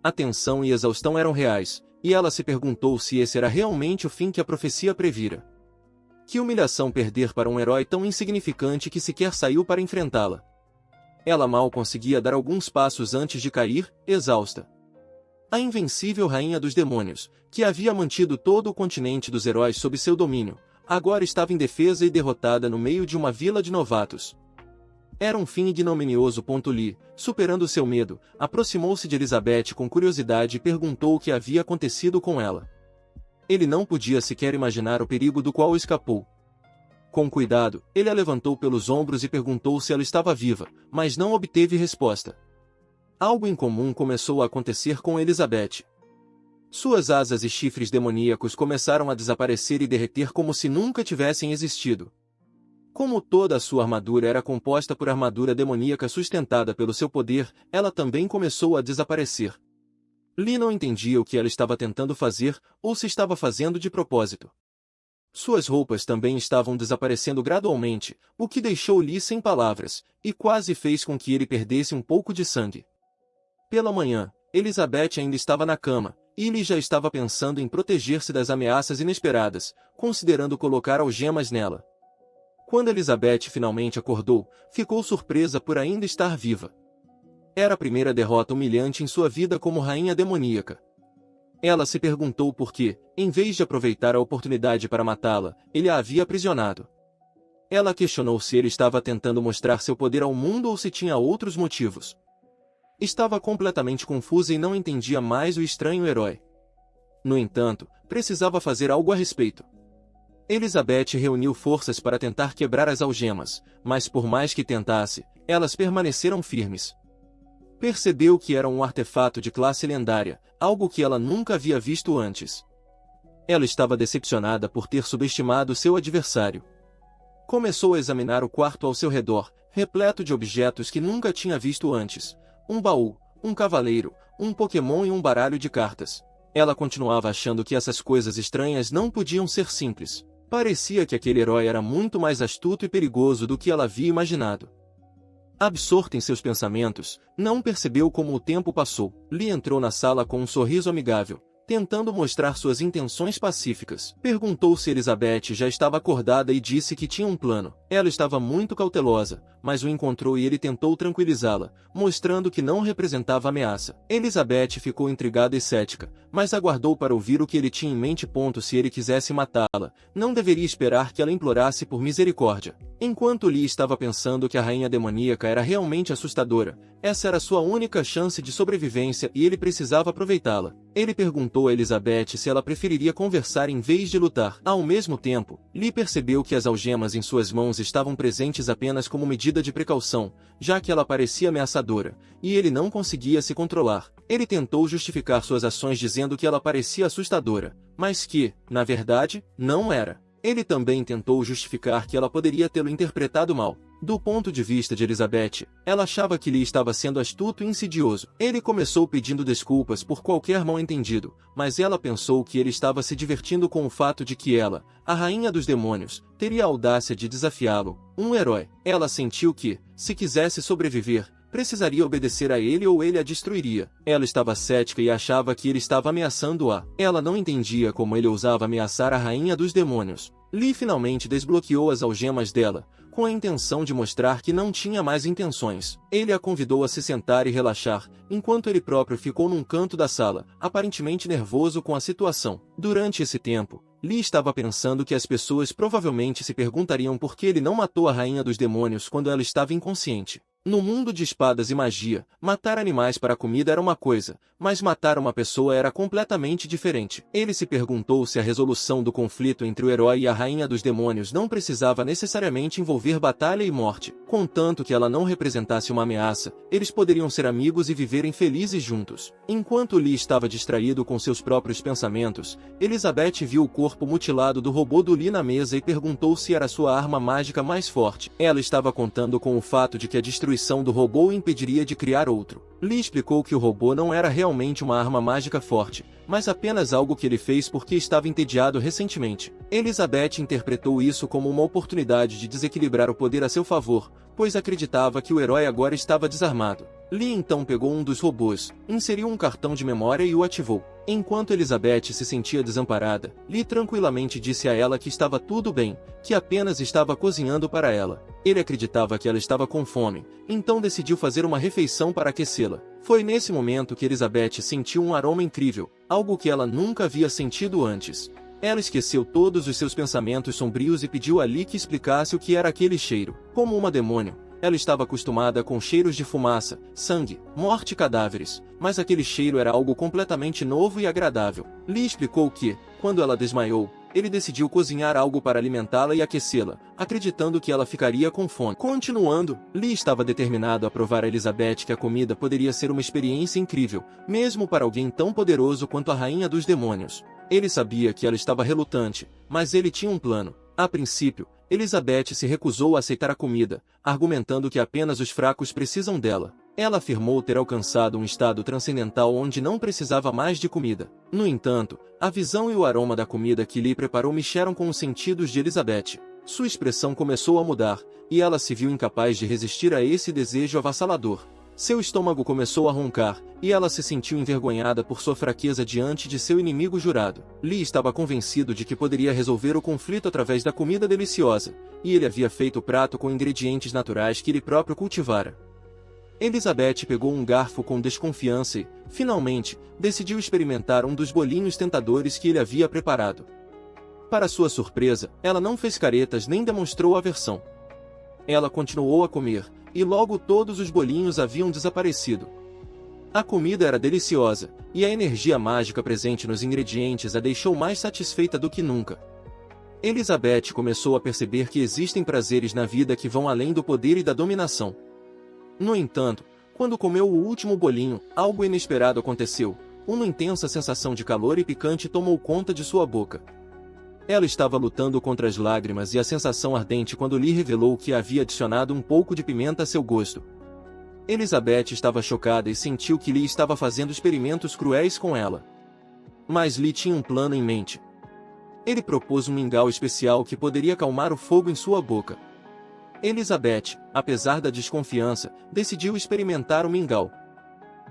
A tensão e exaustão eram reais, e ela se perguntou se esse era realmente o fim que a profecia previra. Que humilhação perder para um herói tão insignificante que sequer saiu para enfrentá-la. Ela mal conseguia dar alguns passos antes de cair, exausta. A invencível rainha dos demônios, que havia mantido todo o continente dos heróis sob seu domínio, agora estava indefesa e derrotada no meio de uma vila de novatos. Era um fim ignominioso. Lee, superando seu medo, aproximou-se de Elizabeth com curiosidade e perguntou o que havia acontecido com ela. Ele não podia sequer imaginar o perigo do qual escapou. Com cuidado, ele a levantou pelos ombros e perguntou se ela estava viva, mas não obteve resposta. Algo incomum começou a acontecer com Elizabeth. Suas asas e chifres demoníacos começaram a desaparecer e derreter como se nunca tivessem existido. Como toda a sua armadura era composta por armadura demoníaca sustentada pelo seu poder, ela também começou a desaparecer. Lee não entendia o que ela estava tentando fazer, ou se estava fazendo de propósito. Suas roupas também estavam desaparecendo gradualmente, o que deixou Lee sem palavras, e quase fez com que ele perdesse um pouco de sangue. Pela manhã, Elizabeth ainda estava na cama, e Lee já estava pensando em proteger-se das ameaças inesperadas, considerando colocar algemas nela. Quando Elizabeth finalmente acordou, ficou surpresa por ainda estar viva. Era a primeira derrota humilhante em sua vida como rainha demoníaca. Ela se perguntou por que, em vez de aproveitar a oportunidade para matá-la, ele a havia aprisionado. Ela questionou se ele estava tentando mostrar seu poder ao mundo ou se tinha outros motivos. Estava completamente confusa e não entendia mais o estranho herói. No entanto, precisava fazer algo a respeito. Elizabeth reuniu forças para tentar quebrar as algemas, mas por mais que tentasse, elas permaneceram firmes. Percebeu que era um artefato de classe lendária, algo que ela nunca havia visto antes. Ela estava decepcionada por ter subestimado seu adversário. Começou a examinar o quarto ao seu redor, repleto de objetos que nunca tinha visto antes. Um baú, um cavaleiro, um Pokémon e um baralho de cartas. Ela continuava achando que essas coisas estranhas não podiam ser simples. Parecia que aquele herói era muito mais astuto e perigoso do que ela havia imaginado. Absorta em seus pensamentos, não percebeu como o tempo passou. Lee entrou na sala com um sorriso amigável, tentando mostrar suas intenções pacíficas. Perguntou se Elizabeth já estava acordada e disse que tinha um plano. Ela estava muito cautelosa, mas o encontrou e ele tentou tranquilizá-la, mostrando que não representava ameaça. Elizabeth ficou intrigada e cética, mas aguardou para ouvir o que ele tinha em mente. Se ele quisesse matá-la, não deveria esperar que ela implorasse por misericórdia. Enquanto Lee estava pensando que a rainha demoníaca era realmente assustadora, essa era sua única chance de sobrevivência e ele precisava aproveitá-la. Ele perguntou a Elizabeth se ela preferiria conversar em vez de lutar. Ao mesmo tempo, Lee percebeu que as algemas em suas mãos estavam presentes apenas como medida de precaução, já que ela parecia ameaçadora, e ele não conseguia se controlar. Ele tentou justificar suas ações dizendo que ela parecia assustadora, mas que, na verdade, não era. Ele também tentou justificar que ela poderia tê-lo interpretado mal. Do ponto de vista de Elizabeth, ela achava que Lee estava sendo astuto e insidioso. Ele começou pedindo desculpas por qualquer mal-entendido, mas ela pensou que ele estava se divertindo com o fato de que ela, a rainha dos demônios, teria a audácia de desafiá-lo, um herói. Ela sentiu que, se quisesse sobreviver, precisaria obedecer a ele ou ele a destruiria. Ela estava cética e achava que ele estava ameaçando-a. Ela não entendia como ele ousava ameaçar a rainha dos demônios. Lee finalmente desbloqueou as algemas dela, com a intenção de mostrar que não tinha mais intenções. Ele a convidou a se sentar e relaxar, enquanto ele próprio ficou num canto da sala, aparentemente nervoso com a situação. Durante esse tempo, Lee estava pensando que as pessoas provavelmente se perguntariam por que ele não matou a rainha dos demônios quando ela estava inconsciente. No mundo de espadas e magia, matar animais para comida era uma coisa, mas matar uma pessoa era completamente diferente. Ele se perguntou se a resolução do conflito entre o herói e a rainha dos demônios não precisava necessariamente envolver batalha e morte. Contanto que ela não representasse uma ameaça, eles poderiam ser amigos e viverem felizes juntos. Enquanto Lee estava distraído com seus próprios pensamentos, Elizabeth viu o corpo mutilado do robô do Lee na mesa e perguntou se era sua arma mágica mais forte. Ela estava contando com o fato de que a destruição destruição do robô o impediria de criar outro. Lee explicou que o robô não era realmente uma arma mágica forte, mas apenas algo que ele fez porque estava entediado recentemente. Elizabeth interpretou isso como uma oportunidade de desequilibrar o poder a seu favor, pois acreditava que o herói agora estava desarmado. Lee então pegou um dos robôs, inseriu um cartão de memória e o ativou. Enquanto Elizabeth se sentia desamparada, Lee tranquilamente disse a ela que estava tudo bem, que apenas estava cozinhando para ela. Ele acreditava que ela estava com fome, então decidiu fazer uma refeição para aquecê-la. Foi nesse momento que Elizabeth sentiu um aroma incrível, algo que ela nunca havia sentido antes. Ela esqueceu todos os seus pensamentos sombrios e pediu a Lee que explicasse o que era aquele cheiro. Como uma demônio, ela estava acostumada com cheiros de fumaça, sangue, morte e cadáveres, mas aquele cheiro era algo completamente novo e agradável. Lee explicou que, quando ela desmaiou, ele decidiu cozinhar algo para alimentá-la e aquecê-la, acreditando que ela ficaria com fome. Continuando, Lee estava determinado a provar a Elizabeth que a comida poderia ser uma experiência incrível, mesmo para alguém tão poderoso quanto a Rainha dos Demônios. Ele sabia que ela estava relutante, mas ele tinha um plano. A princípio, Elizabeth se recusou a aceitar a comida, argumentando que apenas os fracos precisam dela. Ela afirmou ter alcançado um estado transcendental onde não precisava mais de comida. No entanto, a visão e o aroma da comida que Lee preparou mexeram com os sentidos de Elizabeth. Sua expressão começou a mudar, e ela se viu incapaz de resistir a esse desejo avassalador. Seu estômago começou a roncar, e ela se sentiu envergonhada por sua fraqueza diante de seu inimigo jurado. Lee estava convencido de que poderia resolver o conflito através da comida deliciosa, e ele havia feito o prato com ingredientes naturais que ele próprio cultivara. Elizabeth pegou um garfo com desconfiança e, finalmente, decidiu experimentar um dos bolinhos tentadores que ele havia preparado. Para sua surpresa, ela não fez caretas nem demonstrou aversão. Ela continuou a comer, e logo todos os bolinhos haviam desaparecido. A comida era deliciosa, e a energia mágica presente nos ingredientes a deixou mais satisfeita do que nunca. Elizabeth começou a perceber que existem prazeres na vida que vão além do poder e da dominação. No entanto, quando comeu o último bolinho, algo inesperado aconteceu. Uma intensa sensação de calor e picante tomou conta de sua boca. Ela estava lutando contra as lágrimas e a sensação ardente quando Lee revelou que havia adicionado um pouco de pimenta a seu gosto. Elizabeth estava chocada e sentiu que Lee estava fazendo experimentos cruéis com ela. Mas Lee tinha um plano em mente. Ele propôs um mingau especial que poderia acalmar o fogo em sua boca. Elizabeth, apesar da desconfiança, decidiu experimentar o mingau.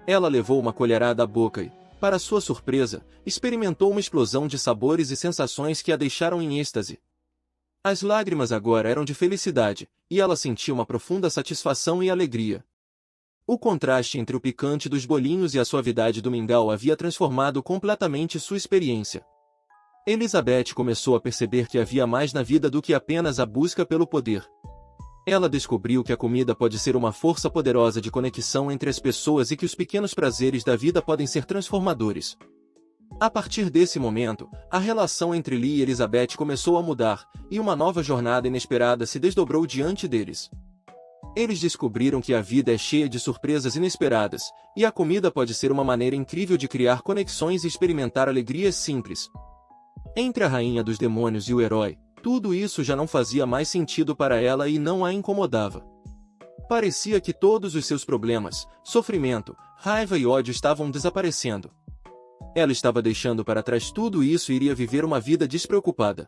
Ela levou uma colherada à boca e, para sua surpresa, experimentou uma explosão de sabores e sensações que a deixaram em êxtase. As lágrimas agora eram de felicidade, e ela sentiu uma profunda satisfação e alegria. O contraste entre o picante dos bolinhos e a suavidade do mingau havia transformado completamente sua experiência. Elizabeth começou a perceber que havia mais na vida do que apenas a busca pelo poder. Ela descobriu que a comida pode ser uma força poderosa de conexão entre as pessoas e que os pequenos prazeres da vida podem ser transformadores. A partir desse momento, a relação entre Lee e Elizabeth começou a mudar, e uma nova jornada inesperada se desdobrou diante deles. Eles descobriram que a vida é cheia de surpresas inesperadas, e a comida pode ser uma maneira incrível de criar conexões e experimentar alegrias simples. Entre a Rainha dos Demônios e o herói, tudo isso já não fazia mais sentido para ela e não a incomodava. Parecia que todos os seus problemas, sofrimento, raiva e ódio estavam desaparecendo. Ela estava deixando para trás tudo isso e iria viver uma vida despreocupada.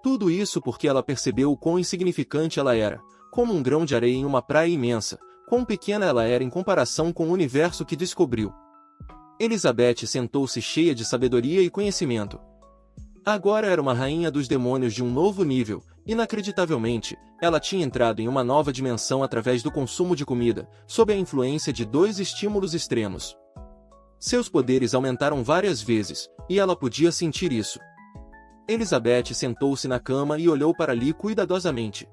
Tudo isso porque ela percebeu o quão insignificante ela era, como um grão de areia em uma praia imensa, quão pequena ela era em comparação com o universo que descobriu. Elizabeth sentou-se cheia de sabedoria e conhecimento. Agora era uma rainha dos demônios de um novo nível. Inacreditavelmente, ela tinha entrado em uma nova dimensão através do consumo de comida, sob a influência de dois estímulos extremos. Seus poderes aumentaram várias vezes, e ela podia sentir isso. Elizabeth sentou-se na cama e olhou para Lee cuidadosamente.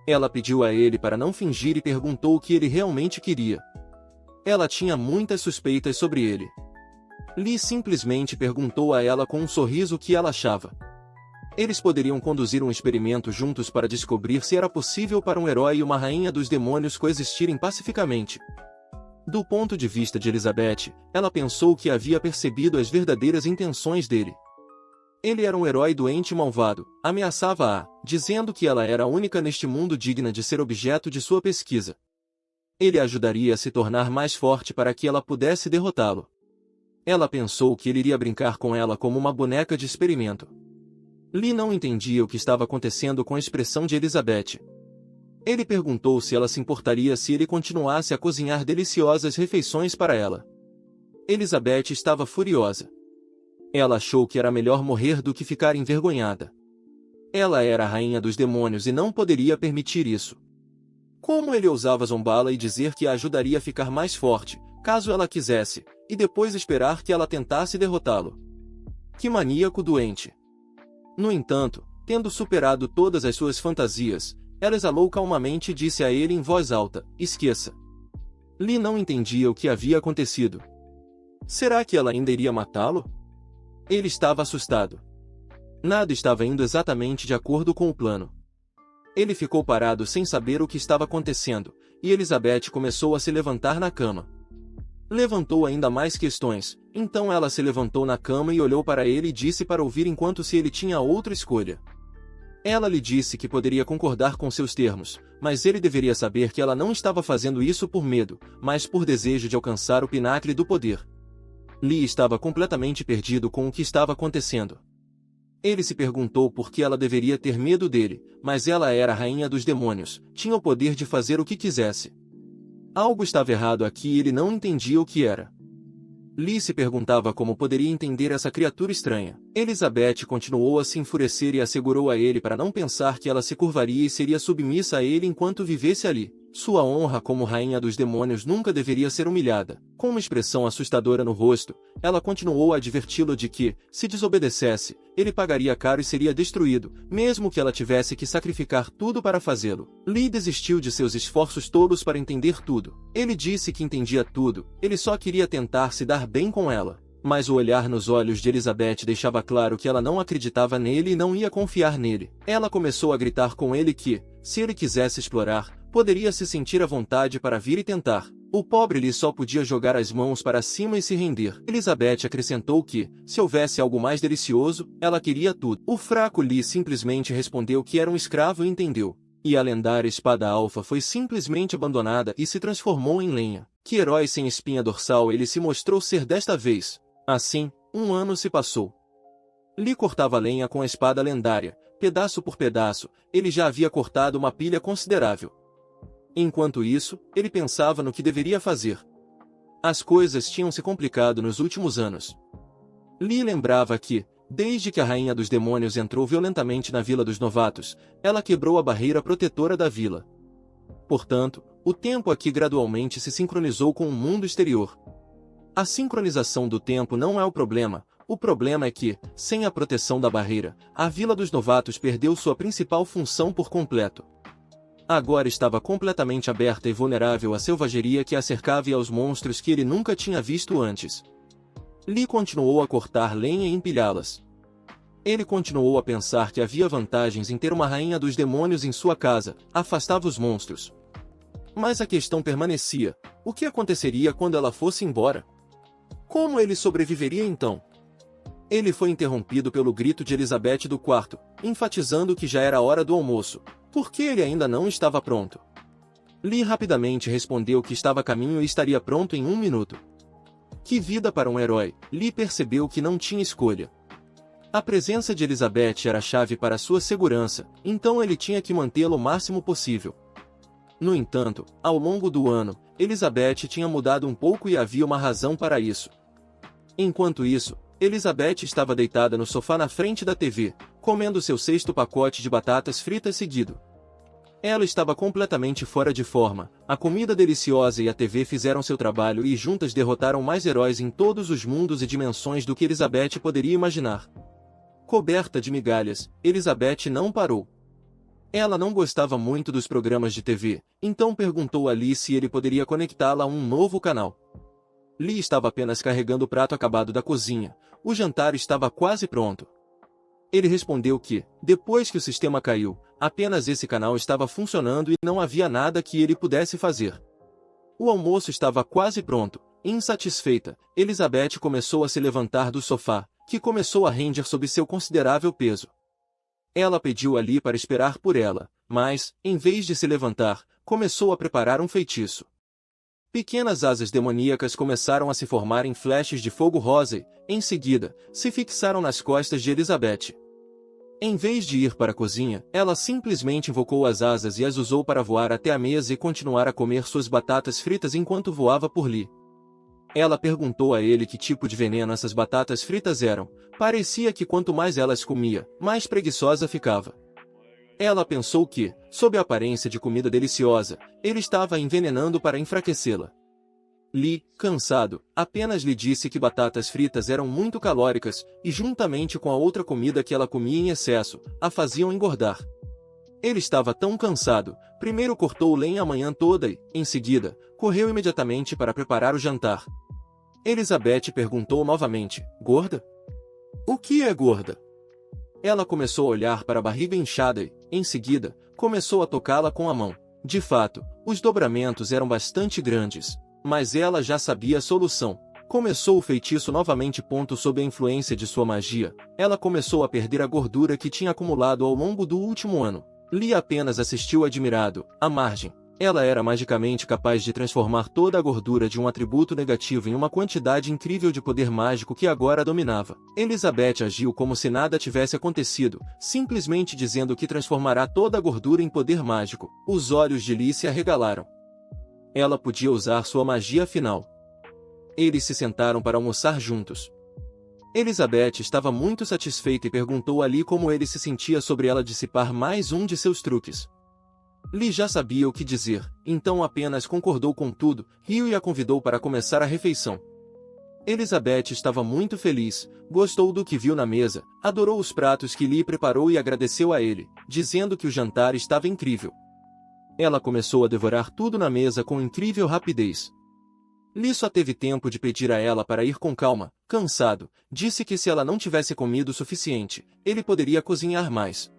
Ela pediu a ele para não fingir e perguntou o que ele realmente queria. Ela tinha muitas suspeitas sobre ele. Lee simplesmente perguntou a ela com um sorriso o que ela achava. Eles poderiam conduzir um experimento juntos para descobrir se era possível para um herói e uma rainha dos demônios coexistirem pacificamente. Do ponto de vista de Elizabeth, ela pensou que havia percebido as verdadeiras intenções dele. Ele era um herói doente e malvado, ameaçava-a, dizendo que ela era a única neste mundo digna de ser objeto de sua pesquisa. Ele a ajudaria a se tornar mais forte para que ela pudesse derrotá-lo. Ela pensou que ele iria brincar com ela como uma boneca de experimento. Lee não entendia o que estava acontecendo com a expressão de Elizabeth. Ele perguntou se ela se importaria se ele continuasse a cozinhar deliciosas refeições para ela. Elizabeth estava furiosa. Ela achou que era melhor morrer do que ficar envergonhada. Ela era a rainha dos demônios e não poderia permitir isso. Como ele ousava zombá-la e dizer que a ajudaria a ficar mais forte, caso ela quisesse, e depois esperar que ela tentasse derrotá-lo? Que maníaco doente! No entanto, tendo superado todas as suas fantasias, ela exalou calmamente e disse a ele em voz alta: esqueça. Lee não entendia o que havia acontecido. Será que ela ainda iria matá-lo? Ele estava assustado. Nada estava indo exatamente de acordo com o plano. Ele ficou parado sem saber o que estava acontecendo, e Elizabeth começou a se levantar na cama. Levantou ainda mais questões, então ela se levantou na cama e olhou para ele e disse para ouvir enquanto se ele tinha outra escolha. Ela lhe disse que poderia concordar com seus termos, mas ele deveria saber que ela não estava fazendo isso por medo, mas por desejo de alcançar o pináculo do poder. Lee estava completamente perdido com o que estava acontecendo. Ele se perguntou por que ela deveria ter medo dele, mas ela era a rainha dos demônios, tinha o poder de fazer o que quisesse. Algo estava errado aqui e ele não entendia o que era. Lee se perguntava como poderia entender essa criatura estranha. Elizabeth continuou a se enfurecer e assegurou a ele para não pensar que ela se curvaria e seria submissa a ele enquanto vivesse ali. Sua honra como rainha dos demônios nunca deveria ser humilhada. Com uma expressão assustadora no rosto, ela continuou a adverti-lo de que, se desobedecesse, ele pagaria caro e seria destruído, mesmo que ela tivesse que sacrificar tudo para fazê-lo. Lee desistiu de seus esforços tolos para entender tudo. Ele disse que entendia tudo, ele só queria tentar se dar bem com ela. Mas o olhar nos olhos de Elizabeth deixava claro que ela não acreditava nele e não ia confiar nele. Ela começou a gritar com ele que, se ele quisesse explorar, poderia se sentir à vontade para vir e tentar. O pobre Lee só podia jogar as mãos para cima e se render. Elizabeth acrescentou que, se houvesse algo mais delicioso, ela queria tudo. O fraco Lee simplesmente respondeu que era um escravo e entendeu. E a lendária espada alfa foi simplesmente abandonada e se transformou em lenha. Que herói sem espinha dorsal ele se mostrou ser desta vez. Assim, um ano se passou. Lee cortava lenha com a espada lendária, pedaço por pedaço, ele já havia cortado uma pilha considerável. Enquanto isso, ele pensava no que deveria fazer. As coisas tinham se complicado nos últimos anos. Lee lembrava que, desde que a rainha dos demônios entrou violentamente na Vila dos Novatos, ela quebrou a barreira protetora da vila. Portanto, o tempo aqui gradualmente se sincronizou com o mundo exterior. A sincronização do tempo não é o problema é que, sem a proteção da barreira, a Vila dos Novatos perdeu sua principal função por completo. Agora estava completamente aberta e vulnerável à selvageria que a cercava e aos monstros que ele nunca tinha visto antes. Lee continuou a cortar lenha e empilhá-las. Ele continuou a pensar que havia vantagens em ter uma rainha dos demônios em sua casa, afastava os monstros. Mas a questão permanecia: o que aconteceria quando ela fosse embora? Como ele sobreviveria então? Ele foi interrompido pelo grito de Elizabeth do quarto, enfatizando que já era hora do almoço, porque ele ainda não estava pronto. Lee rapidamente respondeu que estava a caminho e estaria pronto em 1 minuto. Que vida para um herói! Lee percebeu que não tinha escolha. A presença de Elizabeth era a chave para sua segurança, então ele tinha que mantê-la o máximo possível. No entanto, ao longo do ano, Elizabeth tinha mudado um pouco e havia uma razão para isso. Enquanto isso, Elizabeth estava deitada no sofá na frente da TV, comendo seu 6º pacote de batatas fritas seguido. Ela estava completamente fora de forma, a comida deliciosa e a TV fizeram seu trabalho e juntas derrotaram mais heróis em todos os mundos e dimensões do que Elizabeth poderia imaginar. Coberta de migalhas, Elizabeth não parou. Ela não gostava muito dos programas de TV, então perguntou a Lee se ele poderia conectá-la a um novo canal. Lee estava apenas carregando o prato acabado da cozinha, o jantar estava quase pronto. Ele respondeu que, depois que o sistema caiu, apenas esse canal estava funcionando e não havia nada que ele pudesse fazer. O almoço estava quase pronto. Insatisfeita, Elizabeth começou a se levantar do sofá, que começou a render sob seu considerável peso. Ela pediu a Lee para esperar por ela, mas, em vez de se levantar, começou a preparar um feitiço. Pequenas asas demoníacas começaram a se formar em flashes de fogo rosa e, em seguida, se fixaram nas costas de Elizabeth. Em vez de ir para a cozinha, ela simplesmente invocou as asas e as usou para voar até a mesa e continuar a comer suas batatas fritas enquanto voava por Lee. Ela perguntou a ele que tipo de veneno essas batatas fritas eram. Parecia que quanto mais elas comia, mais preguiçosa ficava. Ela pensou que, sob a aparência de comida deliciosa, ele estava a envenenando para enfraquecê-la. Lee, cansado, apenas lhe disse que batatas fritas eram muito calóricas e, juntamente com a outra comida que ela comia em excesso, a faziam engordar. Ele estava tão cansado, primeiro cortou lenha a manhã toda e, em seguida, correu imediatamente para preparar o jantar. Elizabeth perguntou novamente, gorda? O que é gorda? Ela começou a olhar para a barriga inchada e, em seguida, começou a tocá-la com a mão. De fato, os dobramentos eram bastante grandes, mas ela já sabia a solução. Começou o feitiço novamente. Sob a influência de sua magia, ela começou a perder a gordura que tinha acumulado ao longo do último ano. Lee apenas assistiu admirado, à margem. Ela era magicamente capaz de transformar toda a gordura de um atributo negativo em uma quantidade incrível de poder mágico que agora a dominava. Elizabeth agiu como se nada tivesse acontecido, simplesmente dizendo que transformará toda a gordura em poder mágico. Os olhos de Lee se arregalaram. Ela podia usar sua magia final. Eles se sentaram para almoçar juntos. Elizabeth estava muito satisfeita e perguntou a Lee como ele se sentia sobre ela dissipar mais um de seus truques. Lee já sabia o que dizer, então apenas concordou com tudo, riu e a convidou para começar a refeição. Elizabeth estava muito feliz, gostou do que viu na mesa, adorou os pratos que Lee preparou e agradeceu a ele, dizendo que o jantar estava incrível. Ela começou a devorar tudo na mesa com incrível rapidez. Lee só teve tempo de pedir a ela para ir com calma. Cansado, disse que se ela não tivesse comido o suficiente, ele poderia cozinhar mais.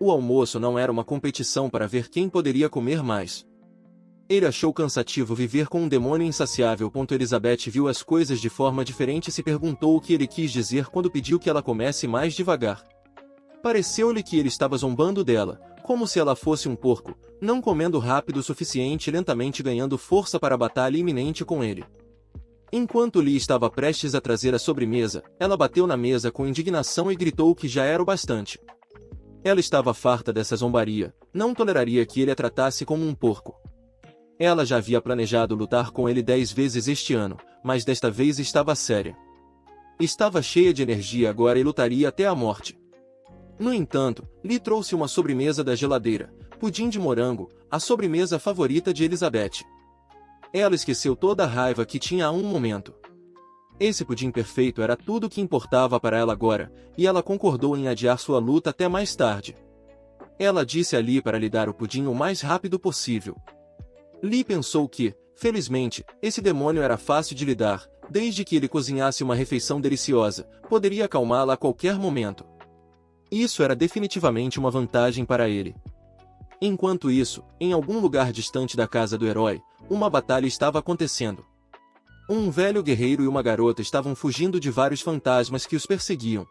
O almoço não era uma competição para ver quem poderia comer mais. Ele achou cansativo viver com um demônio insaciável. Elizabeth viu as coisas de forma diferente e se perguntou o que ele quis dizer quando pediu que ela comesse mais devagar. Pareceu-lhe que ele estava zombando dela, como se ela fosse um porco, não comendo rápido o suficiente e lentamente ganhando força para a batalha iminente com ele. Enquanto Lee estava prestes a trazer a sobremesa, ela bateu na mesa com indignação e gritou que já era o bastante. Ela estava farta dessa zombaria, não toleraria que ele a tratasse como um porco. Ela já havia planejado lutar com ele 10 vezes este ano, mas desta vez estava séria. Estava cheia de energia agora e lutaria até a morte. No entanto, Lee trouxe uma sobremesa da geladeira, pudim de morango, a sobremesa favorita de Elizabeth. Ela esqueceu toda a raiva que tinha há um momento. Esse pudim perfeito era tudo o que importava para ela agora, e ela concordou em adiar sua luta até mais tarde. Ela disse a Lee para lhe dar o pudim o mais rápido possível. Lee pensou que, felizmente, esse demônio era fácil de lidar, desde que ele cozinhasse uma refeição deliciosa, poderia acalmá-la a qualquer momento. Isso era definitivamente uma vantagem para ele. Enquanto isso, em algum lugar distante da casa do herói, uma batalha estava acontecendo. Um velho guerreiro e uma garota estavam fugindo de vários fantasmas que os perseguiam.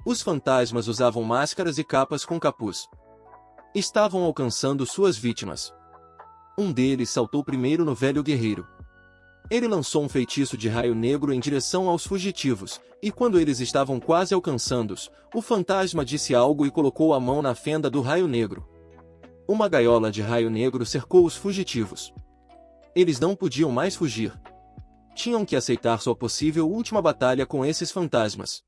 Os fantasmas usavam máscaras e capas com capuz. Estavam alcançando suas vítimas. Um deles saltou primeiro no velho guerreiro. Ele lançou um feitiço de raio negro em direção aos fugitivos, e quando eles estavam quase alcançando-os, o fantasma disse algo e colocou a mão na fenda do raio negro. Uma gaiola de raio negro cercou os fugitivos. Eles não podiam mais fugir. Tinham que aceitar sua possível última batalha com esses fantasmas.